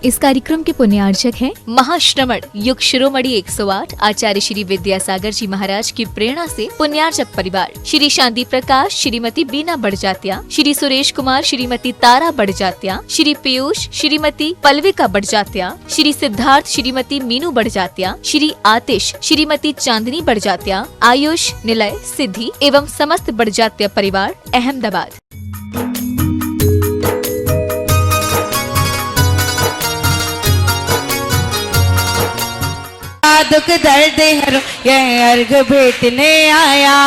इस कार्यक्रम के पुण्यार्चक हैं महाश्रमण युग शिरोमणि 108 आचार्य श्री विद्यासागर जी महाराज की प्रेरणा से पुण्यार्चक परिवार श्री शांति प्रकाश, श्रीमती बीना बड़जात्या, श्री सुरेश कुमार, श्रीमती तारा बड़जात्या, श्री पीयूष, श्रीमती पल्विका बड़जात्या, श्री सिद्धार्थ, श्रीमती मीनू बड़जात्या, श्री आतिश, श्रीमती चांदनी बड़जात्या, आयुष, निलय, सिद्धि एवं समस्त बड़जात्या परिवार अहमदाबाद। दुख दर्द हर यह अर्घ भेटने आया,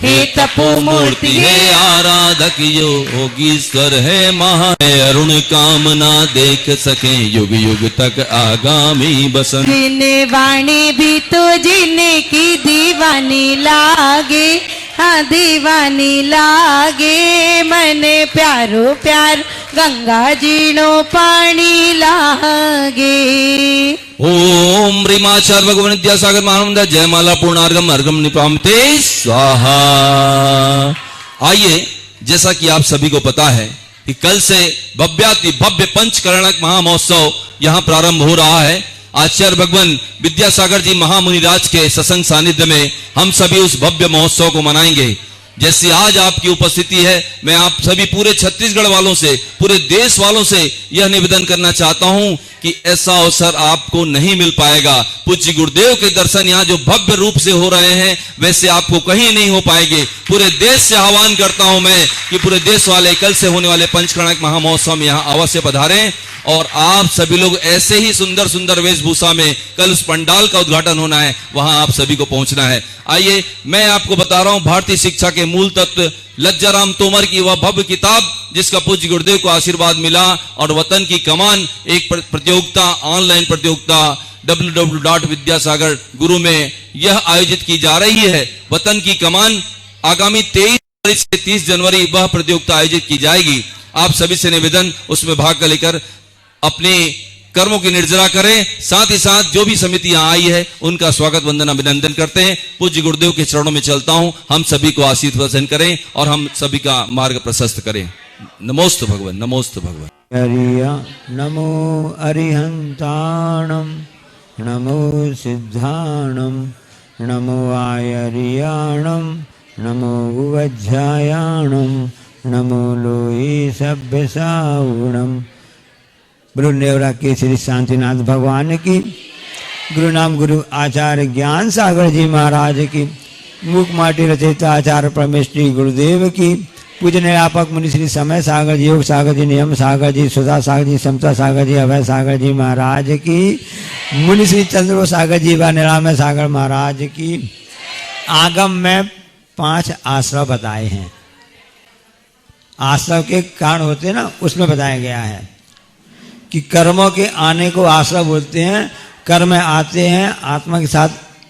हे तपो मूर्ति है आराधक योगीश्वर है महा अरुण कामना देख सके युग युग तक आगामी बसन। जिन वाणी भी तो जिनकी दीवानी लागे, हाँ दीवानी लागे, मने प्यारो प्यार गंगा जीनो पानी लागे। ओम ह्रीमाचार्य भगवान विद्यासागर महानंद जयमाला पूर्णार्घम अर्घम निपामते स्वाहा। आइए, जैसा कि आप सभी को पता है कि कल से भव्याति भव्य पंचकरणक महामहोत्सव यहाँ प्रारंभ हो रहा है। आचार्य भगवान विद्यासागर जी महामुनिराज के सत्संग सानिध्य में हम सभी उस भव्य महोत्सव को मनाएंगे। जैसी आज आपकी उपस्थिति है, मैं आप सभी पूरे छत्तीसगढ़ वालों से, पूरे देश वालों से यह निवेदन करना चाहता हूं कि ऐसा अवसर आपको नहीं मिल पाएगा। पूज्य गुरुदेव के दर्शन यहाँ जो भव्य रूप से हो रहे हैं, वैसे आपको कहीं नहीं हो पाएंगे। पूरे देश से आह्वान करता हूं मैं कि पूरे देश वाले कल से होने वाले पंचकरणक महामहोत्सव में यहाँ अवश्य पधारें और आप सभी लोग ऐसे ही सुंदर सुंदर वेशभूषा में कल उस पंडाल का उद्घाटन होना है, वहां आप सभी को पहुंचना है। आइए, मैं आपको बता रहा हूं भारतीय शिक्षा के मूल तत्व लज्जाराम तोमर की वह भव्य किताब जिसका पूज्य गुरुदेव को आशीर्वाद मिला, और वतन की कमान एक प्रतियोगिता, ऑनलाइन प्रतियोगिता www.vidyasagarguru में यह आयोजित की जा रही है। वतन की कमान आगामी 23 से 30 जनवरी वह प्रतियोगिता आयोजित की जाएगी। आप सभी से निवेदन, उसमें भाग लेकर अपने कर्मों की निर्जरा करें। साथ ही साथ जो भी समिति यहाँ आई है उनका स्वागत वंदन अभिनंदन करते हैं। पूज्य गुरुदेव के चरणों में चलता हूं, हम सभी को आशीर्वचन करें और हम सभी का मार्ग प्रशस्त करें। नमोस्तु भगवान, नमोस्तु भगवान। नमो अरिहंताणम, नमो सिद्धाणम, नमो आयरियाणम, नमो उवज्जायाणम, नमो लोई सभ्य सावणम। गुरु नेवरा के श्री शांतिनाथ भगवान की, गुरु नाम गुरु आचार्य ज्ञान सागर जी महाराज की, मूक माटी रचयिता आचार्य परमेश्वरी गुरुदेव की, पूज्य निरापक मुनि श्री समय सागर जी, योग सागर जी, नियम सागर जी, सुधा सागर जी, समता सागर जी, अभय सागर जी महाराज की, मुनि श्री चंद्र सागर जी व निरामय सागर महाराज की। आगम में 5 आश्रय बताए हैं। आश्रय के कारण होते हैं ना, उसमें बताया गया है कि कर्मों के आने को आश्रय बोलते हैं। कर्म आते हैं, आत्मा के साथ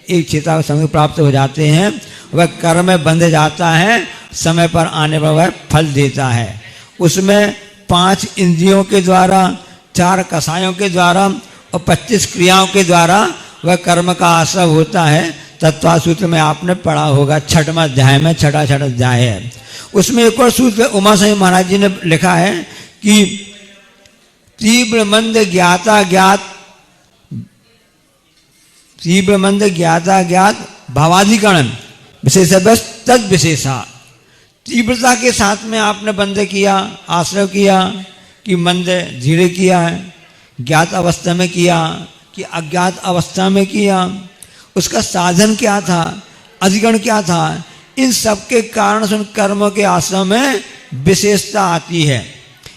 एक चेता संग प्राप्त हो जाते हैं, वह कर्म में बंध जाता है, समय पर आने पर वह फल देता है। उसमें 5 इंद्रियों के द्वारा, 4 कसायों के द्वारा और 25 क्रियाओं के द्वारा वह कर्म का आश्रय होता है। तत्व सूत्र में आपने पढ़ा होगा, 6वां अध्याय में, छठा अध्याय है। उसमें एक और सूत्र उमा सिंह महाराज जी ने लिखा है कि तीव्र मंद ज्ञाता ज्ञात भावाधिकरण विशेष तद विशेषा। तीव्रता के साथ में आपने बंद किया, आश्रय किया कि मंद धीरे किया है, ज्ञात अवस्था में किया कि अज्ञात अवस्था में किया, उसका साधन क्या था, अधिकरण क्या था, इन सब के कारण से उन कर्मों के आश्रय में विशेषता आती है।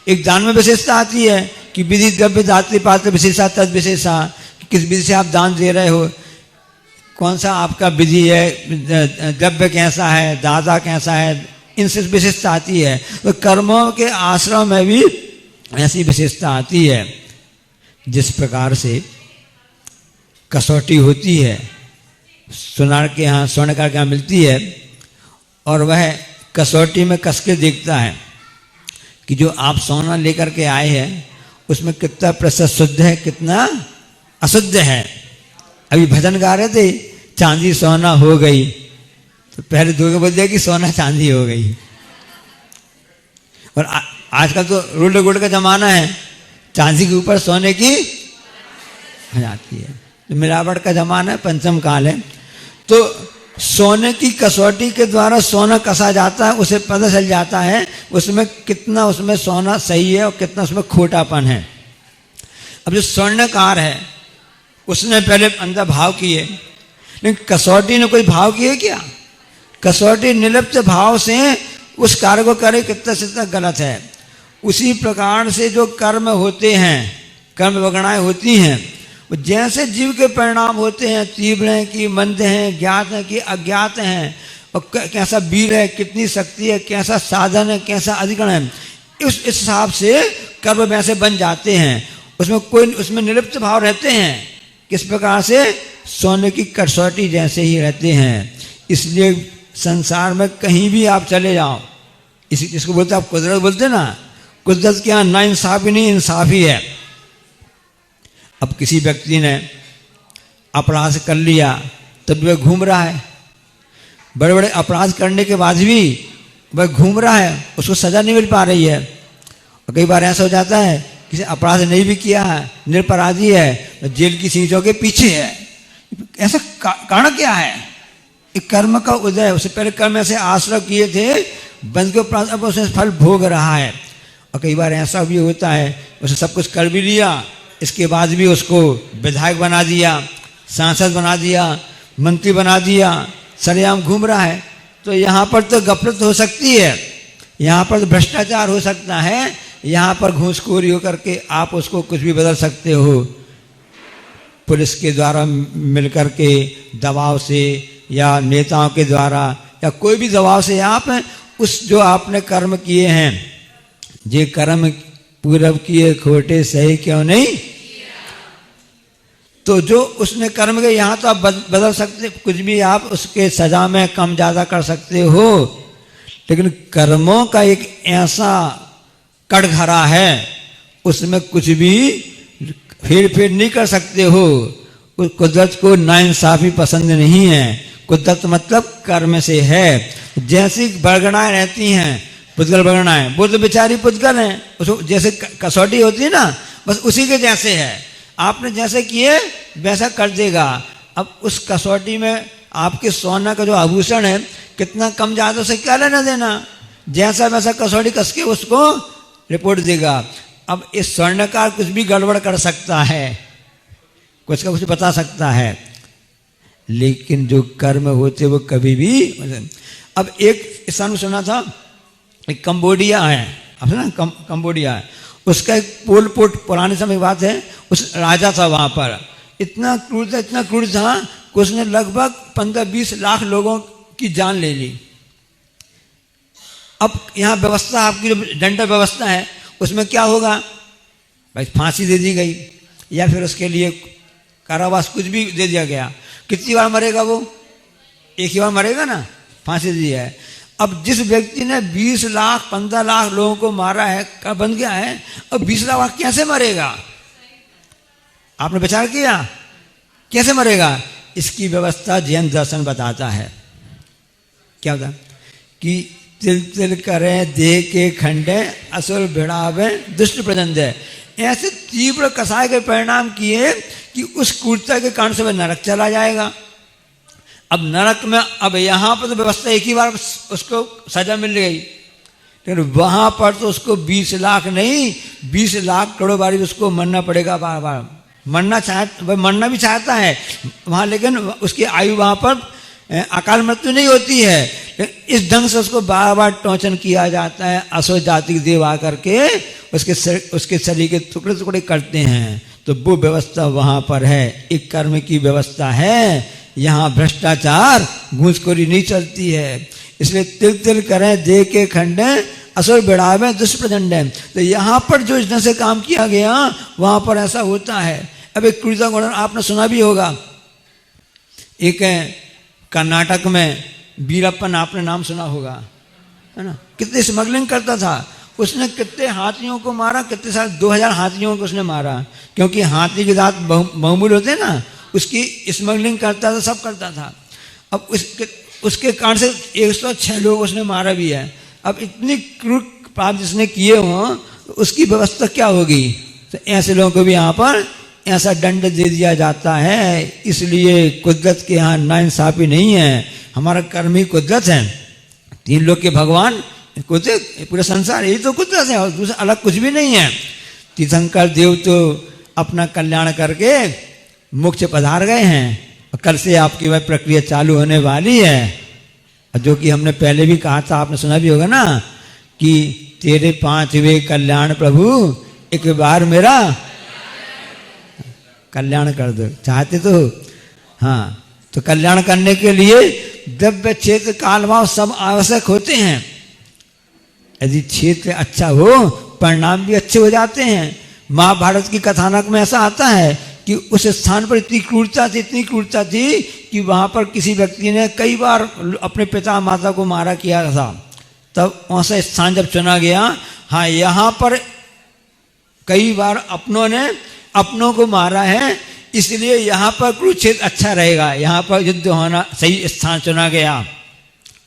एक दान में विशेषता आती है कि विधि द्रव्य दात्री पात्र विशेषा तद विशेषा, किस विधि से आप दान दे रहे हो, कौन सा आपका विधि है, द्रव्य कैसा है, दाता कैसा है, इनसे विशेषता आती है। तो कर्मों के आश्रय में भी ऐसी विशेषता आती है। जिस प्रकार से कसौटी होती है, सुनार के यहाँ स्वर्णकार के यहाँ मिलती है, और वह कसौटी में कस के देखता है कि जो आप सोना लेकर के आए हैं उसमें कितना प्रतिशत शुद्ध है, कितना अशुद्ध है। अभी भजन गा रहे थे, चांदी सोना हो गई, तो पहले दो बोल दिया कि सोना चांदी हो गई। और आजकल तो रोल्ड गोल्ड का जमाना है, चांदी के ऊपर सोने की आ जाती है। तो मिलावट का जमाना है, पंचम काल है। तो सोने की कसौटी के द्वारा सोना कसा जाता है, उसे पता चल जाता है उसमें कितना उसमें सोना सही है और कितना उसमें खोटापन है। अब जो स्वर्णकार है उसने पहले अंदर भाव किए, लेकिन कसौटी ने कोई भाव किए क्या? कसौटी निर्लिप्त भाव से उस कार्य को करे कितना से कितना गलत है। उसी प्रकार से जो कर्म होते हैं, कर्म वगणाएं होती हैं, वो जैसे जीव के परिणाम होते हैं, तीव्र हैं कि मंद हैं, ज्ञात हैं कि अज्ञात हैं, और कैसा वीर है, कितनी शक्ति है, कैसा साधन है, कैसा अधिकरण है, इस हिसाब से कर्म वैसे बन जाते हैं। उसमें निर्लिप्त भाव रहते हैं। किस प्रकार से? सोने की कसौटी जैसे ही रहते हैं। इसलिए संसार में कहीं भी आप चले जाओ, इसको बोलते आप कुदरत बोलते ना, कुदरत के यहाँ ना इंसाफी नहीं, इंसाफी है। अब किसी व्यक्ति ने अपराध कर लिया तब वह घूम रहा है, बड़े बड़े अपराध करने के बाद भी वह घूम रहा है, उसको सजा नहीं मिल पा रही है। और कई बार ऐसा हो जाता है किसी अपराध नहीं भी किया है, निरपराधी है, तो जेल की सीटों के पीछे है। ऐसा कारण क्या है? एक कर्म का उदय, उससे पहले कर्म ऐसे आश्रय किए थे, बंद के उपरांत अब उसने फल भोग रहा है। और कई बार ऐसा भी होता है उसने सब कुछ कर भी लिया, इसके बाद भी उसको विधायक बना दिया, सांसद बना दिया, मंत्री बना दिया, सरेआम घूम रहा है। तो यहाँ पर तो गफलत हो सकती है, यहाँ पर तो भ्रष्टाचार हो सकता है, यहाँ पर घूसखोरी हो करके आप उसको कुछ भी बदल सकते हो। पुलिस के द्वारा मिलकर के दबाव से या नेताओं के द्वारा या कोई भी दबाव से आप उस जो आपने कर्म किए हैं, जे कर्म पूरब किए खोटे सही क्यों नहीं, तो जो उसने कर्म के यहाँ तो आप बदल सकते, कुछ भी आप उसके सजा में कम ज़्यादा कर सकते हो, लेकिन कर्मों का एक ऐसा कटघरा है उसमें कुछ भी फेर फेर नहीं कर सकते हो। कुदरत को नाइंसाफी पसंद नहीं है। कुदरत मतलब कर्म से है। जैसी बरगणाएं रहती हैं, पुद्गल बरगणाएं, वो तो बेचारी पुद्गल हैं, उसको जैसे कसौटी होती है ना, बस उसी के जैसे है। आपने जैसे किए वैसा कर देगा। अब उस कसौटी में आपके सोना का जो आभूषण है कितना कम ज़्यादा से क्या लेना देना, जैसा वैसा कसौटी कस के उसको रिपोर्ट देगा। अब इस स्वर्णकार कुछ भी गड़बड़ कर सकता है, कुछ का कुछ बता सकता है, लेकिन जो कर्म होते वो कभी भी। अब एक स्थान सुना था, एक कंबोडिया है, अब ना कंबोडिया है, उसका एक पोल पोट, पुराने समय की बात है, उस राजा था वहाँ पर, इतना क्रूर था, इतना क्रूर था कि उसने लगभग 15-20 लाख लोगों की जान ले ली। अब यहाँ व्यवस्था, आपकी जो दंड व्यवस्था है उसमें क्या होगा भाई, फांसी दे दी गई या फिर उसके लिए कारावास कुछ भी दे दिया गया। कितनी बार मरेगा वो? एक ही बार मरेगा ना, फांसी दी है। अब जिस व्यक्ति ने 20 लाख 15 लाख लोगों को मारा है, क्या बन गया है, अब 20 लाख कैसे मरेगा? आपने विचार किया कैसे मरेगा? इसकी व्यवस्था जैन दर्शन बताता है। क्या होता कि तिल तिल करें देह के खंडे, असुर भिड़ावे दुष्ट प्रजंदे। ऐसे तीव्र कसाय के परिणाम किए कि उस क्रूरता के कारण से वह नरक चला जाएगा। अब नरक में, अब यहाँ पर तो व्यवस्था एक ही बार उसको सजा मिल गई, लेकिन वहाँ पर तो उसको 20 लाख नहीं 20 लाख करोड़ बारी उसको मरना पड़ेगा। बार बार मरना भी चाहता है वहाँ, लेकिन उसकी आयु वहाँ पर अकाल मृत्यु नहीं होती है। इस ढंग से उसको बार बार टोचन किया जाता है। असुर जाति के देव आकर के उसके शरीर के टुकड़े टुकड़े करते हैं। तो वो व्यवस्था वहाँ पर है, एक कर्म की व्यवस्था है। यहाँ भ्रष्टाचार घूसखोरी नहीं चलती है। इसलिए तिल तिल करें देह के खंडे, असुर बिड़ावे दुष्ट प्रचंडे। तो यहाँ पर जो इस ढंग से काम किया गया वहाँ पर ऐसा होता है। अब एक क्रूरता का आपने सुना भी होगा, एक कर्नाटक में वीरप्पन, आपने नाम सुना होगा, है ना, कितनी स्मगलिंग करता था। उसने कितने हाथियों को मारा, कितने साल 2000 हाथियों को उसने मारा, क्योंकि हाथी के दांत बहुमूल्य होते हैं ना, उसकी स्मगलिंग करता था, सब करता था। अब उसके कारण से 106 लोग उसने मारा भी है। अब इतनी क्रूर पाप जिसने किए हों तो उसकी व्यवस्था क्या होगी? तो ऐसे लोगों को भी यहाँ पर ऐसा दंड दे दिया जाता है। इसलिए कुदरत के यहाँ नाइंसाफी नहीं है, हमारा कर्म ही कुदरत है। तीन लोग के भगवान कुदरत, पूरा संसार यही तो कुदरत है और दूसरा अलग कुछ भी नहीं है। तीर्थंकर देव तो अपना कल्याण करके मोक्ष पधार गए हैं और कल से आपकी वह प्रक्रिया चालू होने वाली है। जो कि हमने पहले भी कहा था, आपने सुना भी होगा ना, कि तेरे 5वें कल्याण प्रभु एक बार मेरा कल्याण कर दो, चाहते तो। हाँ, तो कल्याण करने के लिए द्रव्य क्षेत्र काल भाव सब आवश्यक होते हैं। यदि क्षेत्र अच्छा हो परिणाम भी अच्छे हो जाते हैं। महाभारत की कथानक में ऐसा आता है कि उस स्थान पर इतनी क्रूरता थी कि वहां पर किसी व्यक्ति ने कई बार अपने पिता माता को मारा किया था। तब वहां से स्थान जब चुना गया, हाँ यहाँ पर कई बार अपनों ने अपनों को मारा है, इसलिए यहाँ पर कुरुक्षेत्र अच्छा रहेगा, यहाँ पर युद्ध होना सही स्थान चुना गया।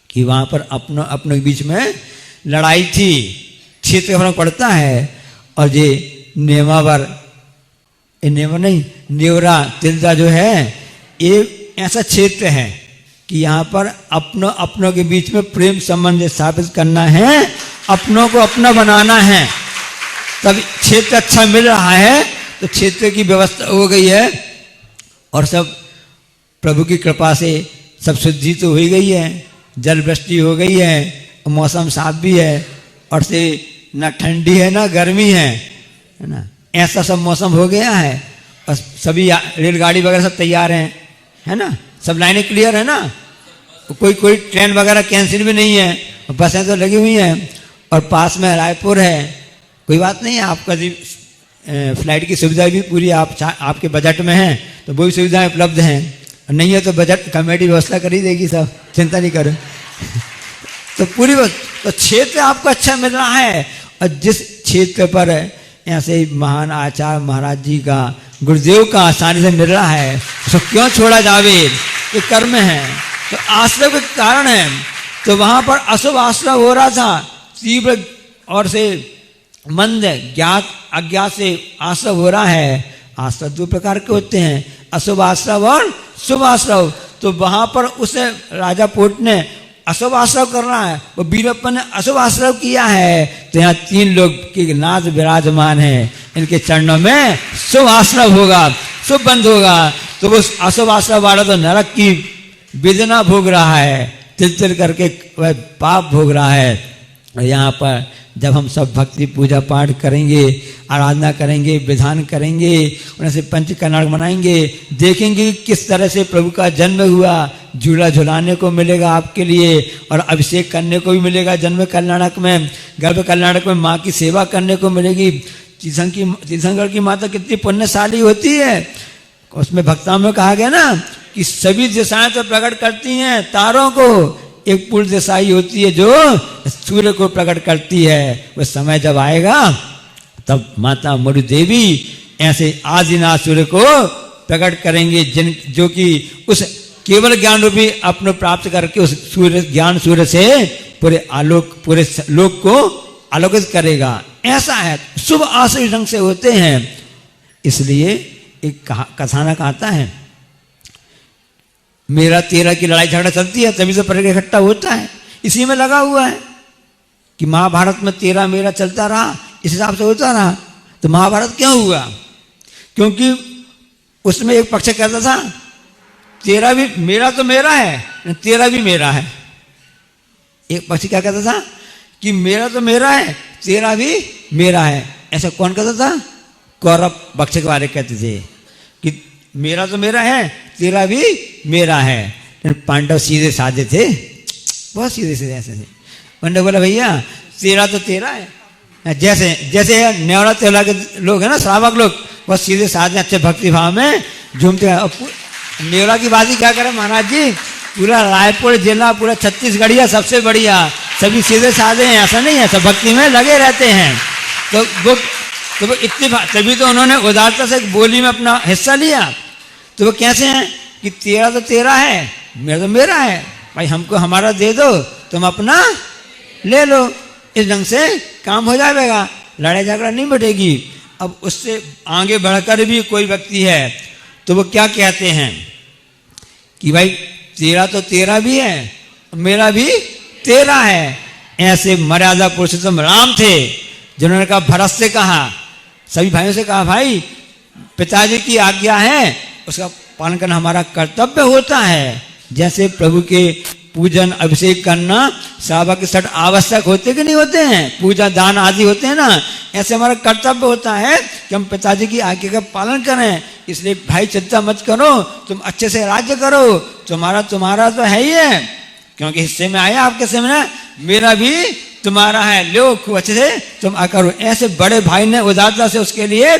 कि वहां पर अपनों के बीच में लड़ाई थी, क्षेत्र का फर्क पड़ता है। और ये नेमावर, नेवरा तिलदा जो है, ये ऐसा क्षेत्र है कि यहाँ पर अपनों के बीच में प्रेम संबंध स्थापित करना है, अपनों को अपना बनाना है। तब क्षेत्र अच्छा मिल रहा है तो क्षेत्र की व्यवस्था हो गई है और सब प्रभु की कृपा से सब शुद्धि तो हो ही गई है, जल वृष्टि हो गई है, मौसम साफ भी है और से न ठंडी है ना गर्मी है ना, ऐसा सब मौसम हो गया है। और सभी रेलगाड़ी वगैरह सब तैयार हैं, है ना, सब लाइनें क्लियर है ना, कोई ट्रेन वगैरह कैंसिल भी नहीं है, बसें तो लगी हुई हैं और पास में रायपुर है। कोई बात नहीं है, आपका फ्लाइट की सुविधा भी पूरी आपके बजट में है तो वो भी सुविधाएं उपलब्ध हैं, नहीं है तो बजट कमेटी व्यवस्था कर ही देगी, सब चिंता नहीं करो। तो पूरी तो क्षेत्र आपको अच्छा मिल रहा है। और जिस क्षेत्र पर ऐसे महान आचार्य महाराज जी का, गुरुदेव का आसानी से मिल रहा है, तो क्यों छोड़ा जावे, ये कर्म है, तो आश्रय के कारण है। तो वहां पर अशुभ आश्रय हो रहा था, तीव्र और से मंद ज्ञात अज्ञात से आश्रय हो रहा है। आश्रय दो प्रकार के होते हैं, अशुभ आश्रय और शुभ आश्रय। तो वहां पर उस राजा पोट ने अशुभ आश्रय करना है, वो वीरप्पन ने अशुभ आश्रय किया है। तो यहाँ तीन लोग के नाथ विराजमान है, इनके चरणों में शुभ आश्रय होगा, शुभ बंध होगा। तो वो अशुभ आश्रय वाला तो नरक की वेदना भोग रहा है, तिल करके वह पाप भोग रहा है। और यहाँ पर जब हम सब भक्ति पूजा पाठ करेंगे, आराधना करेंगे, विधान करेंगे, उन्हें से पंच कन्याड़ मनाएंगे, देखेंगे कि किस तरह से प्रभु का जन्म हुआ, झूला झुलाने को मिलेगा आपके लिए और अभिषेक करने को भी मिलेगा। जन्म कल्याणक में, गर्भ कल्याणक में माँ की सेवा करने को मिलेगी। तीर्थंकर की माता कितनी पुण्यशाली होती है, उसमें भक्ताओं में कहा गया ना कि सभी दिशाएं तो प्रकट करती हैं तारों को, एक पूर्ण दिशाई होती है जो सूर्य को प्रकट करती है। वह समय जब आएगा तब माता मरु देवी ऐसे आदिनाथ सूर्य को प्रकट करेंगे, जो कि उस केवल ज्ञान रूपी अपने प्राप्त करके उस सूर्य ज्ञान सूर्य से पूरे आलोक, पूरे लोक को आलोकित करेगा। ऐसा है, शुभ आश्रय ढंग से होते हैं। इसलिए एक कथानक आता है, मेरा तेरा की लड़ाई झगड़ा चलती है तभी तो पर्यटक इकट्ठा होता है, इसी में लगा हुआ है कि महाभारत में तेरा मेरा चलता रहा, इस हिसाब से होता रहा। तो महाभारत क्यों हुआ? क्योंकि उसमें एक पक्ष कहता था तेरा भी मेरा तो मेरा है, तेरा भी मेरा है। एक पक्ष क्या कहता था कि मेरा तो मेरा है, तेरा भी मेरा है। ऐसा कौन कहता था? कौरव पक्ष के बारे कहते थे कि मेरा तो मेरा है, तेरा भी मेरा है। पांडव सीधे साधे थे, बहुत सीधे सीधे ऐसे थे। पांडव बोला भैया तेरा तो तेरा है, जैसे नेवरा तेला के लोग हैं ना, श्रावक लोग, बहुत सीधे साधे अच्छे भक्ति भाव में झूमते हैं। नेवरा की बात ही क्या करें महाराज जी, पूरा रायपुर जिला, पूरा छत्तीसगढ़िया सबसे बढ़िया, सभी सीधे साधे हैं, ऐसा नहीं है, सब भक्ति में लगे रहते हैं। तो वो इतनी तभी तो उन्होंने उदारता से बोली में अपना हिस्सा लिया। तो वो कैसे हैं कि तेरा तो तेरा है, मेरा तो मेरा है, भाई हमको हमारा दे दो, तुम अपना ले लो। इस ढंग से काम हो जाएगा, लड़ाई झगड़ा नहीं बढ़ेगी। अब उससे आगे बढ़कर भी कोई व्यक्ति है तो वो क्या कहते हैं कि भाई तेरा तो तेरा भी है, मेरा भी तेरा है। ऐसे मर्यादा पुरुषोत्तम राम थे जिन्होंने कहा, भरत से कहा, सभी भाइयों से कहा, भाई पिताजी की आज्ञा है उसका पालन करना हमारा कर्तव्य होता है। जैसे प्रभु के पूजन अभिषेक करना सेवा के सट आवश्यक होते कि नहीं होते हैं, पूजा दान आदि होते हैं ना, ऐसे हमारा कर्तव्य होता है कि हम पिताजी की आज्ञा का पालन करें। इसलिए भाई चिंता मत करो, तुम अच्छे से राज्य करो, तुम्हारा तो है ही है, क्योंकि हिस्से में आया आपके हिस्से में ना, मेरा भी तुम्हारा है, लो खूब अच्छे से तुम करो। ऐसे बड़े भाई ने उदारता से उसके लिए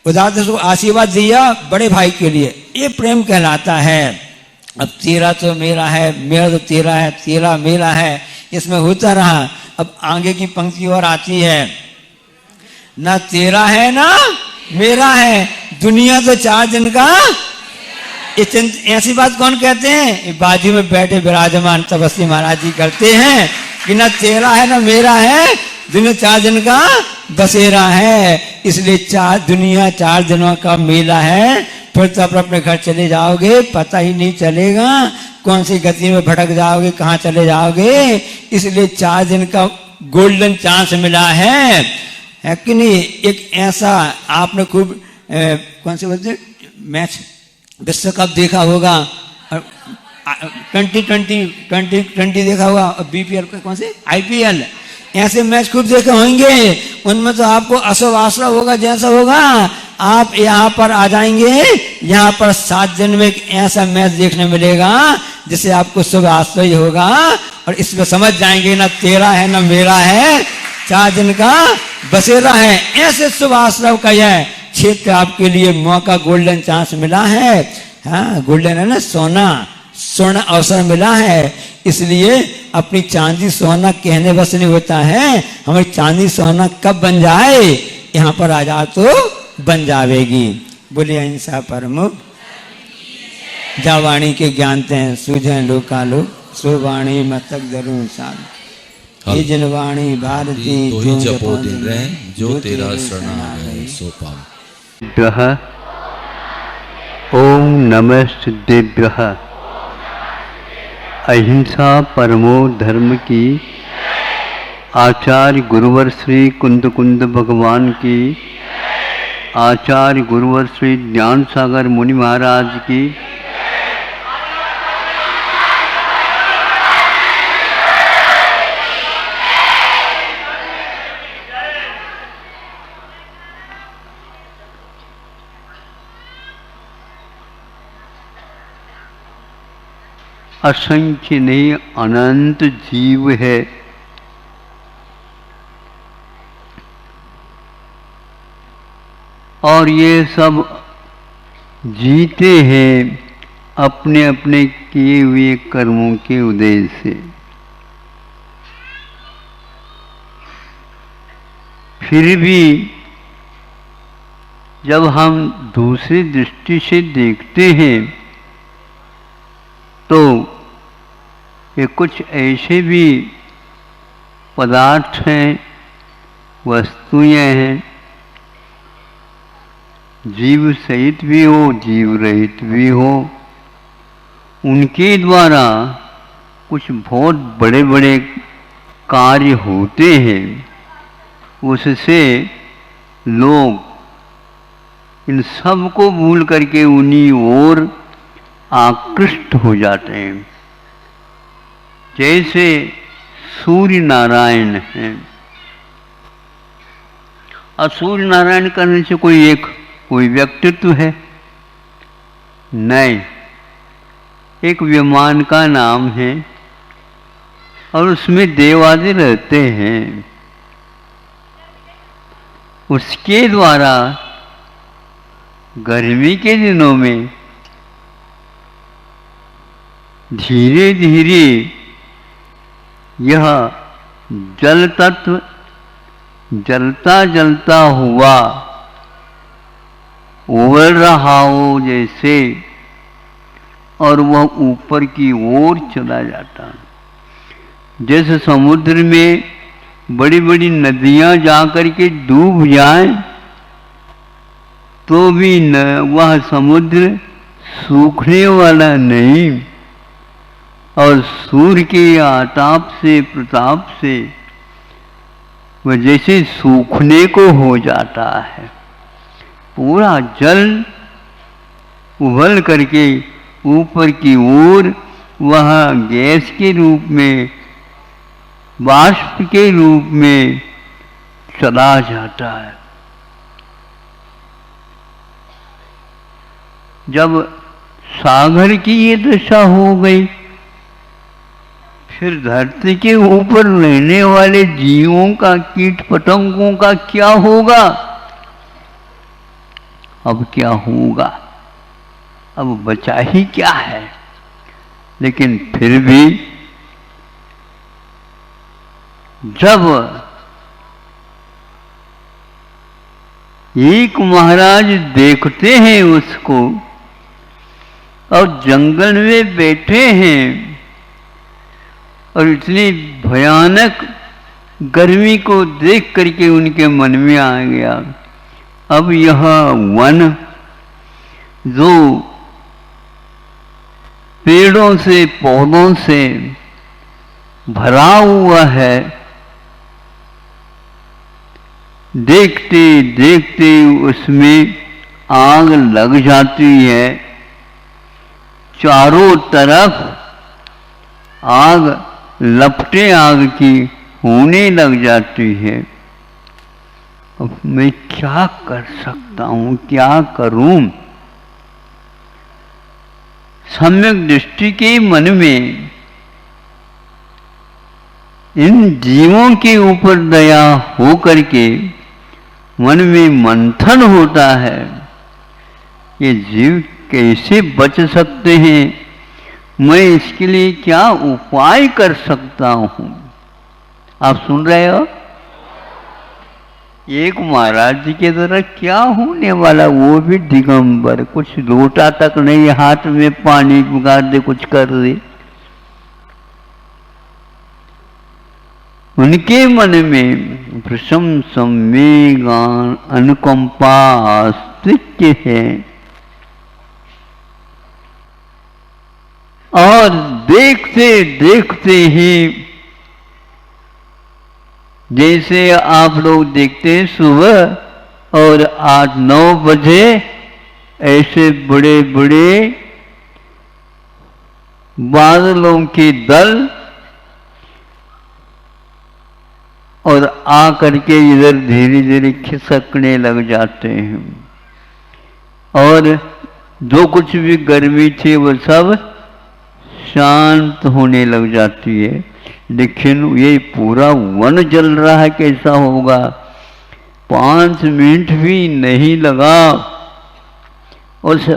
उदारता से आशीर्वाद दिया बड़े भाई के लिए, ये प्रेम कहलाता है। अब तेरा तो मेरा है, मेरा तो तेरा है, तेरा मेरा है, इसमें होता रहा। अब आगे की पंक्ति और आती है, ना तेरा है ना मेरा है, दुनिया तो 4 दिन का। ऐसी बात कौन कहते हैं? बाजू में बैठे विराजमान तपस्वी महाराज जी करते हैं कि ना तेरा है ना मेरा है, दुनिया 4 दिन का बसेरा है। इसलिए दुनिया 4 दिनों का मेला है, फिर तो अपने घर चले जाओगे, पता ही नहीं चलेगा कौन सी गति में भटक जाओगे, कहाँ चले जाओगे। इसलिए 4 दिन का गोल्डन चांस मिला है कि नहीं? एक ऐसा आपने खूब कौन से बोलते मैच विश्व कप देखा होगा, 2020 देखा होगा, और BPL का कौन से IPL, ऐसे मैच खूब देखे होंगे। उनमें तो आपको अशुभ आश्रय होगा, जैसा होगा आप यहाँ पर आ जाएंगे, यहाँ पर 7 दिन में एक ऐसा मैच देखने मिलेगा जिससे आपको शुभ आश्रय होगा, और इसमें समझ जाएंगे ना तेरा है ना मेरा है, 4 दिन का बसेरा है। ऐसे शुभ आश्रय का यह क्षेत्र आपके लिए मौका, गोल्डन चांस मिला है। हाँ, गोल्डन है ना, स्वर्ण अवसर मिला है। इसलिए अपनी चांदी सोना कहने बस नहीं होता है, हमारी चांदी सोना कब बन जाए, यहाँ पर आ जाओ तो बन जावेगी। बोलिए अहिंसा परमो जावाणी के ज्ञानते हैं, सूझे लोकालो सुवाणी मतक दरुण साल, ये जनवाणी भारती तो ही जपो दिन रहे, जो तेरा शरणा है सो पाओ। ओम नमस्तुभ्यः। अहिंसा परमो धर्म की आचार्य गुरुवर श्री कुंद भगवान की, आचार्य गुरुवर श्री ज्ञान सागर मुनि महाराज की, असंख्य नहीं अनंत जीव है, और ये सब जीते हैं अपने अपने किए हुए कर्मों के उदय से। फिर भी जब हम दूसरी दृष्टि से देखते हैं तो ये कुछ ऐसे भी पदार्थ हैं, वस्तुएं हैं, जीव सहित भी हो, जीव रहित भी हो, उनके द्वारा कुछ बहुत बड़े बड़े कार्य होते हैं। उससे लोग इन सब को भूल करके उन्हीं ओर आकृष्ट हो जाते हैं। जैसे सूर्य नारायण हैं, और सूर्य नारायण करने से कोई व्यक्तित्व है नहीं, एक विमान का नाम है, और उसमें देव आदि रहते हैं। उसके द्वारा गर्मी के दिनों में धीरे धीरे यह जल तत्व जलता जलता हुआ उबल रहा हो जैसे, और वह ऊपर की ओर चला जाता। जैसे समुद्र में बड़ी बड़ी नदियां जाकर के डूब जाएं, तो भी न वह समुद्र सूखने वाला नहीं, और सूर्य के आताप से प्रताप से वह जैसे सूखने को हो जाता है। पूरा जल उबल करके ऊपर की ओर वह गैस के रूप में, बाष्प के रूप में चला जाता है। जब सागर की ये दशा हो गई, फिर धरती के ऊपर रहने वाले जीवों का, कीट पतंगों का क्या होगा? अब क्या होगा? अब बचा ही क्या है? लेकिन फिर भी जब एक महाराज देखते हैं उसको और जंगल में बैठे हैं और इतनी भयानक गर्मी को देख करके उनके मन में आ गया, अब यह वन जो पेड़ों से पौधों से भरा हुआ है, देखते देखते उसमें आग लग जाती है, चारों तरफ आग, लपटें आग की होने लग जाती है। अब मैं क्या कर सकता हूँ, क्या करूं? सम्यक दृष्टि के मन में इन जीवों के ऊपर दया हो करके मन में मंथन होता है, ये जीव कैसे बच सकते हैं, मैं इसके लिए क्या उपाय कर सकता हूं? आप सुन रहे हो? एक महाराज जी के द्वारा क्या होने वाला, वो भी दिगंबर, कुछ लोटा तक नहीं, हाथ में पानी पुकार दे, कुछ कर दे। उनके मन में प्रशम संवेगान अनुकंपा अस्तित्व है, और देखते देखते ही जैसे आप लोग देखते हैं सुबह और 8-9 बजे ऐसे बड़े बड़े बादलों के दल और आ करके इधर धीरे धीरे खिसकने लग जाते हैं, और जो कुछ भी गर्मी थी वो सब शांत होने लग जाती है। लेकिन ये पूरा वन जल रहा है, कैसा होगा? 5 मिनट भी नहीं लगा। उस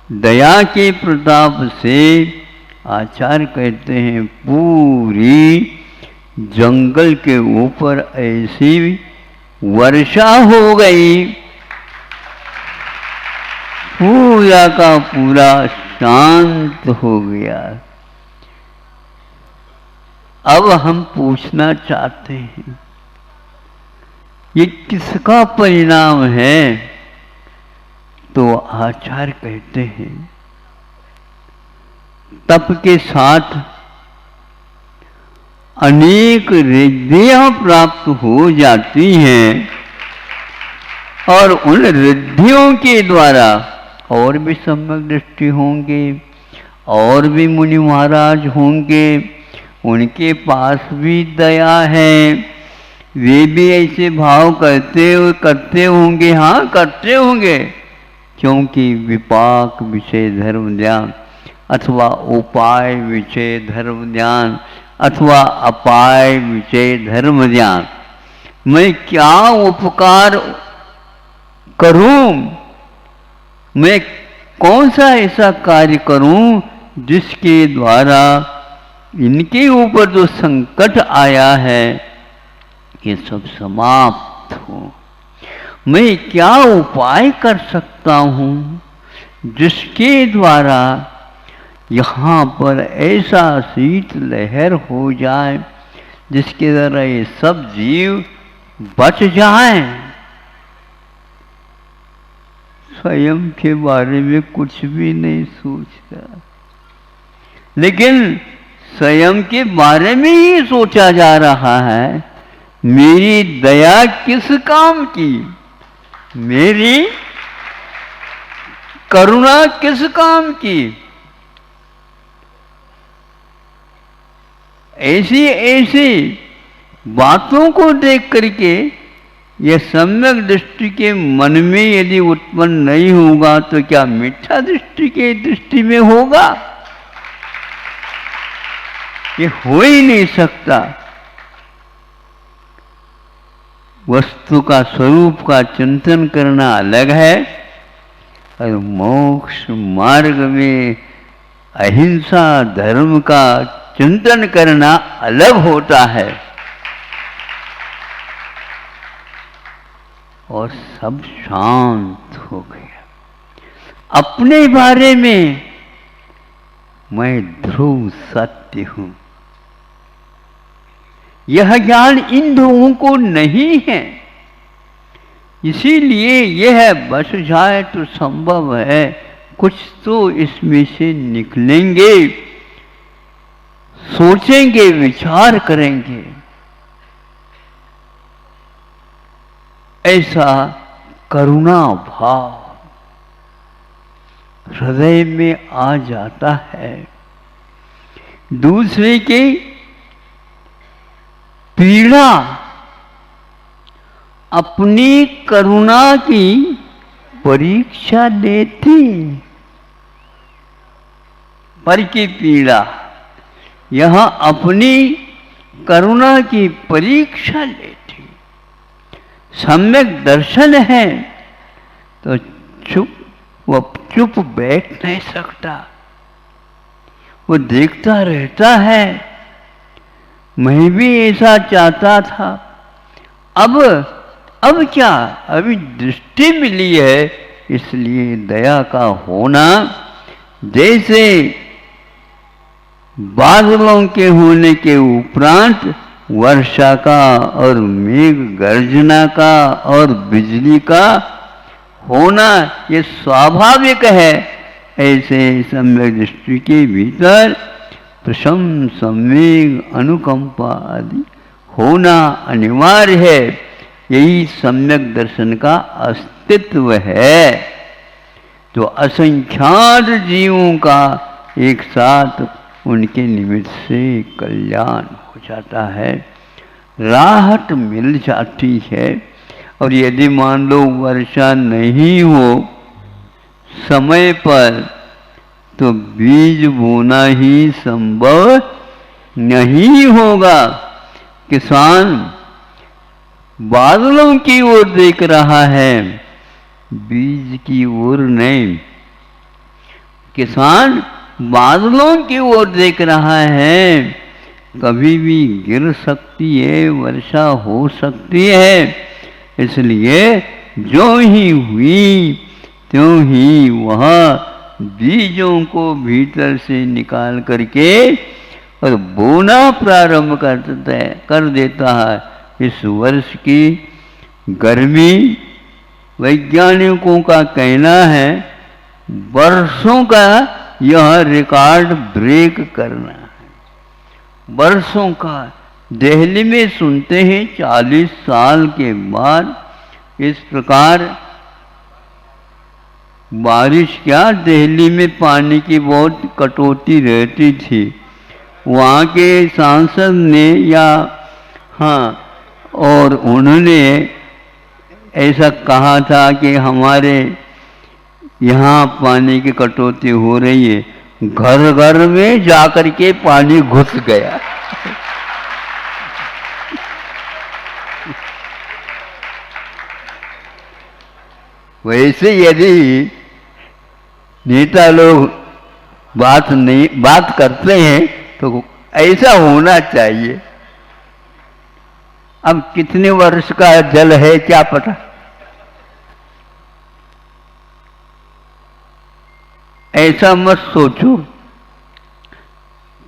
दया के प्रताप से आचार्य कहते हैं पूरी जंगल के ऊपर ऐसी वर्षा हो गई, पूरा का पूरा शांत हो गया। अब हम पूछना चाहते हैं, ये किसका परिणाम है? तो आचार्य कहते हैं तप के साथ अनेक रिद्धियां प्राप्त हो जाती हैं, और उन रिद्धियों के द्वारा और भी सम्यक दृष्टि होंगे, और भी मुनि महाराज होंगे, उनके पास भी दया है, वे भी ऐसे भाव करते होंगे। हाँ, करते होंगे, क्योंकि विपाक विषय धर्म ज्ञान अथवा उपाय विषय धर्म ज्ञान अथवा अपाय विषय धर्म ज्ञान, मैं क्या उपकार करूं, मैं कौन सा ऐसा कार्य करूं जिसके द्वारा इनके ऊपर जो संकट आया है ये सब समाप्त हो। मैं क्या उपाय कर सकता हूं जिसके द्वारा यहाँ पर ऐसा शीत लहर हो जाए जिसके द्वारा ये सब जीव बच जाएं। स्वयं के बारे में कुछ भी नहीं सोचता, लेकिन स्वयं के बारे में ही सोचा जा रहा है। मेरी दया किस काम की, मेरी करुणा किस काम की। ऐसी ऐसी बातों को देख करके यह सम्यक दृष्टि के मन में यदि उत्पन्न नहीं होगा तो क्या मिथ्या दृष्टि के दृष्टि में होगा? ये हो ही नहीं सकता। वस्तु का स्वरूप का चिंतन करना अलग है और मोक्ष मार्ग में अहिंसा धर्म का चिंतन करना अलग होता है। और सब शांत हो गया। अपने बारे में मैं ध्रुव सत्य हूं, यह ज्ञान इन लोगों को नहीं है। इसीलिए यह बच जाए तो संभव है कुछ तो इसमें से निकलेंगे, सोचेंगे, विचार करेंगे। ऐसा करुणा भाव हृदय में आ जाता है। दूसरे की पीड़ा अपनी करुणा की परीक्षा लेती। पर की पीड़ा यह अपनी करुणा की परीक्षा लेती। सम्यक दर्शन है तो वो चुप बैठ नहीं सकता, वो देखता रहता है। मैं भी ऐसा चाहता था, अब क्या, अभी दृष्टि मिली है, इसलिए दया का होना। जैसे बादलों के होने के उपरांत वर्षा का और मेघ गर्जना का और बिजली का होना ये स्वाभाविक है, ऐसे सम्यक दृष्टि के भीतर प्रशम संवेग अनुकंपा आदि होना अनिवार्य है। यही सम्यक दर्शन का अस्तित्व है, जो असंख्यात जीवों का एक साथ उनके निमित्त से कल्याण हो जाता है, राहत मिल जाती है। और यदि मान लो वर्षा नहीं हो समय पर तो बीज बोना ही संभव नहीं होगा। किसान बादलों की ओर देख रहा है, बीज की ओर नहीं। किसान बादलों की ओर देख रहा है, कभी भी गिर सकती है, वर्षा हो सकती है। इसलिए जो ही हुई त्यों ही वह बीजों को भीतर से निकाल करके और बोना प्रारंभ कर देता है। इस वर्ष की गर्मी वैज्ञानिकों का कहना है वर्षों का यह रिकॉर्ड ब्रेक करना है, वर्षों का। दिल्ली में सुनते हैं 40 साल के बाद इस प्रकार बारिश, क्या दिल्ली में पानी की बहुत कटौती रहती थी। वहाँ के सांसद ने और उन्होंने ऐसा कहा था कि हमारे यहाँ पानी की कटौती हो रही है, घर घर में जाकर के पानी घुस गया। वैसे यदि नेता लोग बात करते हैं तो ऐसा होना चाहिए। अब कितने वर्ष का जल है क्या पता, ऐसा मत सोचो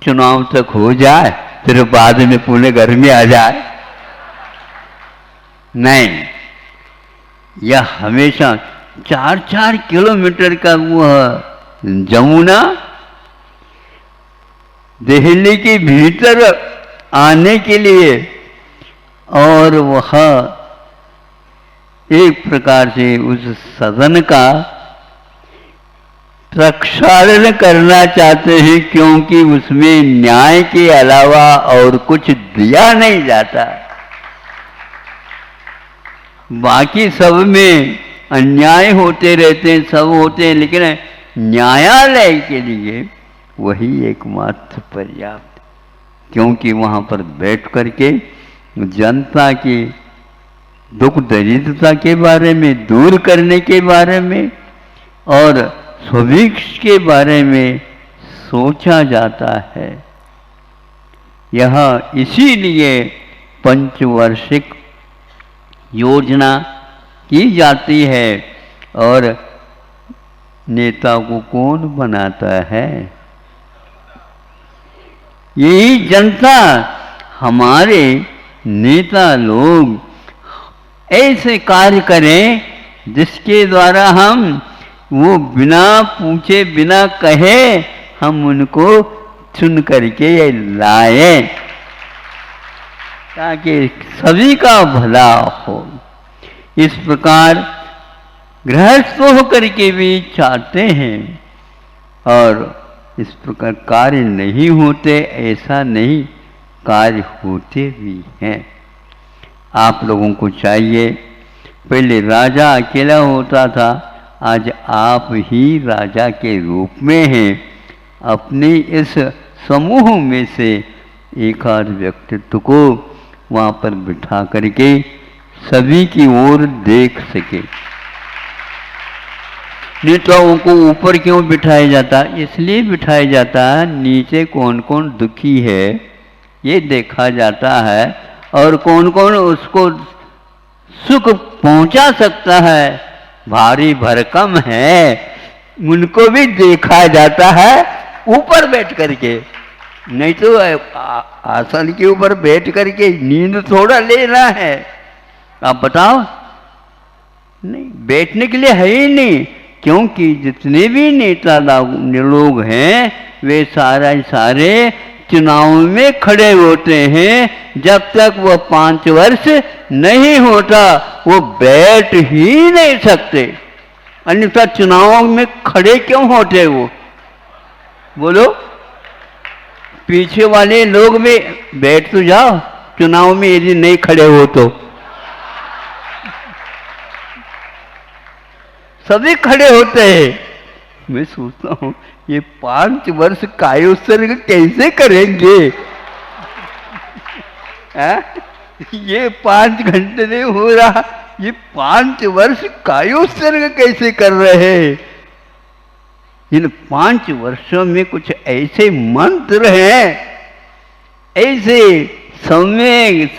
चुनाव तक हो जाए फिर बाद में पुणे गर्मी आ जाए। नहीं, यह हमेशा 4-4 किलोमीटर का वह जमुना दिल्ली के भीतर आने के लिए, और वह एक प्रकार से उस सदन का प्रक्षालन करना चाहते हैं, क्योंकि उसमें न्याय के अलावा और कुछ दिया नहीं जाता। बाकी सब में अन्याय होते रहते हैं, सब होते हैं, लेकिन न्यायालय के लिए वही एकमात्र पर्याप्त, क्योंकि वहाँ पर बैठ करके जनता की दुख दरिद्रता के बारे में दूर करने के बारे में और सुभिक्ष के बारे में सोचा जाता है। यह इसीलिए पंचवार्षिक योजना की जाती है। और नेता को कौन बनाता है? यही जनता। हमारे नेता लोग ऐसे कार्य करें जिसके द्वारा हम वो बिना पूछे बिना कहे हम उनको चुन करके लाए, ताकि सभी का भला हो। इस प्रकार गृहस्थ होकर के भी चाहते हैं, और इस प्रकार कार्य नहीं होते ऐसा नहीं, कार्य होते भी हैं। आप लोगों को चाहिए, पहले राजा अकेला होता था, आज आप ही राजा के रूप में हैं। अपने इस समूह में से एक आध व्यक्तित्व को वहाँ पर बिठा करके सभी की ओर देख सके। नेताओं को ऊपर क्यों बिठाया जाता? इसलिए बिठाया जाता है नीचे कौन कौन दुखी है ये देखा जाता है, और कौन कौन उसको सुख पहुंचा सकता है, भारी भरकम है, उनको भी देखा जाता है ऊपर बैठ करके। नहीं तो आसन के ऊपर बैठ करके नींद थोड़ा लेना है। आप बताओ, नहीं, बैठने के लिए है ही नहीं, क्योंकि जितने भी नेता लोग हैं वे सारे चुनाव में खड़े होते हैं। जब तक वह 5 वर्ष नहीं होता वो बैठ ही नहीं सकते, अन्यथा चुनाव में खड़े क्यों होते वो? बोलो, पीछे वाले लोग भी बैठ तो जाओ, चुनाव में यदि नहीं खड़े हो तो सभी खड़े होते हैं। मैं सोचता हूँ ये 5 वर्ष कायोत्सर्ग कैसे करेंगे? ये 5 घंटे नहीं हो रहा, ये 5 वर्ष कायोत्सर्ग कैसे कर रहे हैं? इन 5 वर्षों में कुछ ऐसे मंत्र हैं, ऐसे सम्यक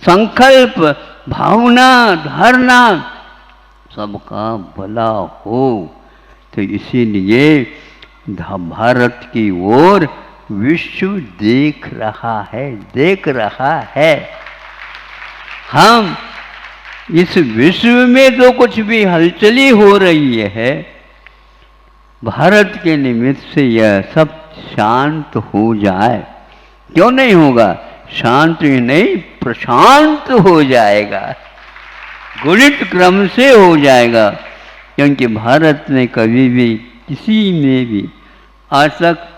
संकल्प भावना धारणा सबका भला हो। तो इसीलिए भारत की ओर विश्व देख रहा है। हम इस विश्व में जो कुछ भी हलचली हो रही है, भारत के निमित्त से यह सब शांत हो जाए। क्यों नहीं होगा? शांत ही नहीं, प्रशांत हो जाएगा, गुणित क्रम से हो जाएगा। क्योंकि भारत ने कभी भी किसी में भी आज तक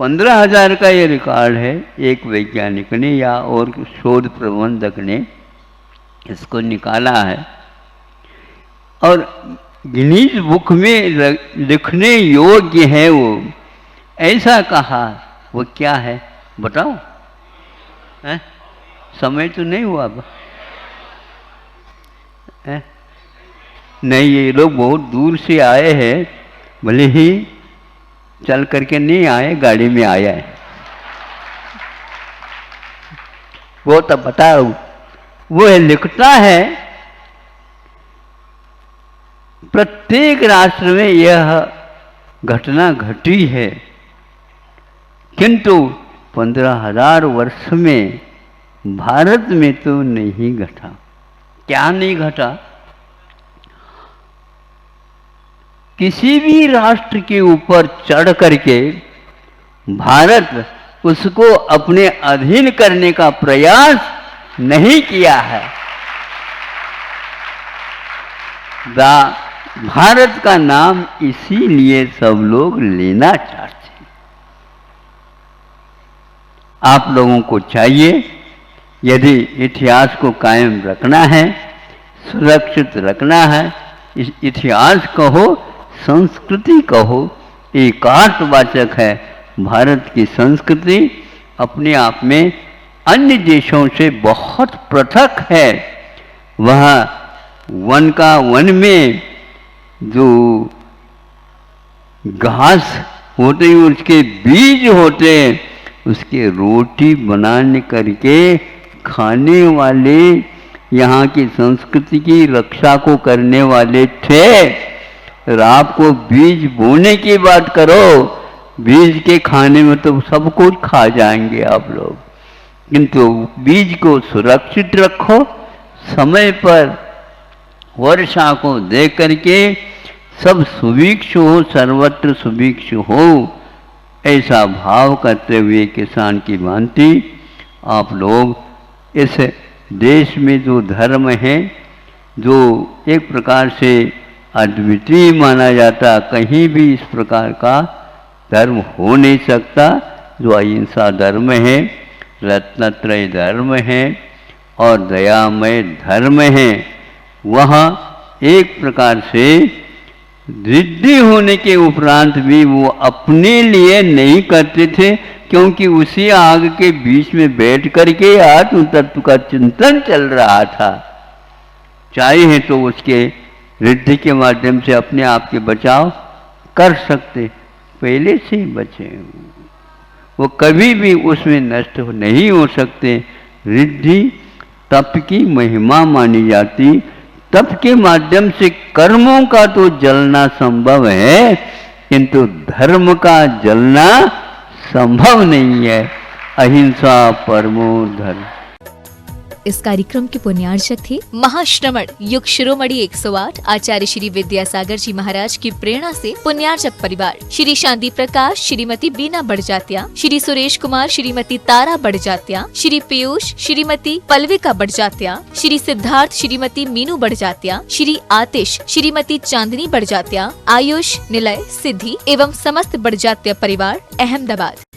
15,000 का ये रिकॉर्ड है, एक वैज्ञानिक ने या और शोध प्रबंधक ने इसको निकाला है, और गिनीज बुक में लिखने योग्य है। वो ऐसा कहा, वो क्या है बताओ? समय तो नहीं हुआ अब? नहीं, ये लोग बहुत दूर से आए हैं, भले ही चल करके नहीं आए, गाड़ी में आया है। वो तो बता रहा हूं, वो लिखता है प्रत्येक राष्ट्र में यह घटना घटी है, किंतु 15,000 वर्ष में भारत में तो नहीं घटा। क्या नहीं घटा? किसी भी राष्ट्र के ऊपर चढ़ करके भारत उसको अपने अधीन करने का प्रयास नहीं किया है। भारत का नाम इसीलिए सब लोग लेना चाहते हैं। आप लोगों को चाहिए, यदि इतिहास को कायम रखना है, सुरक्षित रखना है, इस इतिहास कहो, संस्कृति कहो, एकार्थवाचक है। भारत की संस्कृति अपने आप में अन्य देशों से बहुत पृथक है। वह वन का वन में जो घास होते हैं, उसके बीज होते हैं, उसके रोटी बनाने करके खाने वाले यहाँ की संस्कृति की रक्षा को करने वाले थे। और आपको बीज बोने की बात करो, बीज के खाने में तो सब कुछ खा जाएंगे आप लोग, किंतु बीज को सुरक्षित रखो, समय पर वर्षा को देख करके सब सुभिक्ष हो, सर्वत्र सुभिक्ष हो, ऐसा भाव करते हुए किसान की भांति आप लोग इस देश में जो धर्म है, जो एक प्रकार से अद्वितीय माना जाता, कहीं भी इस प्रकार का धर्म हो नहीं सकता, जो अहिंसा धर्म है, रत्नत्रय धर्म है और दयामय धर्म है, वह एक प्रकार से रिद्धि होने के उपरांत भी वो अपने लिए नहीं करते थे, क्योंकि उसी आग के बीच में बैठ करके आत्म तत्व का चिंतन चल रहा था। चाहे तो उसके रिद्धि के माध्यम से अपने आप के बचाव कर सकते, पहले से ही बचे, वो कभी भी उसमें नष्ट नहीं हो सकते। रिद्धि तप की महिमा मानी जाती, तप के माध्यम से कर्मों का तो जलना संभव है, किंतु धर्म का जलना संभव नहीं है। अहिंसा परमो धर्म। इस कार्यक्रम के पुण्यार्चक थे महाश्रमण युग शिरोमणि 108 आचार्य श्री विद्यासागर जी महाराज की प्रेरणा से पुण्यार्चक परिवार श्री शांति प्रकाश, श्रीमती बीना बड़जात्या, श्री सुरेश कुमार, श्रीमती तारा बड़जात्या, श्री पीयूष, श्रीमती पल्विका बड़जात्या, श्री सिद्धार्थ, श्रीमती मीनू बड़जात्या, श्री आतिश, श्रीमती चांदनी बड़जात्या, आयुष, निलय, सिद्धि एवं समस्त बड़जात्या परिवार, अहमदाबाद।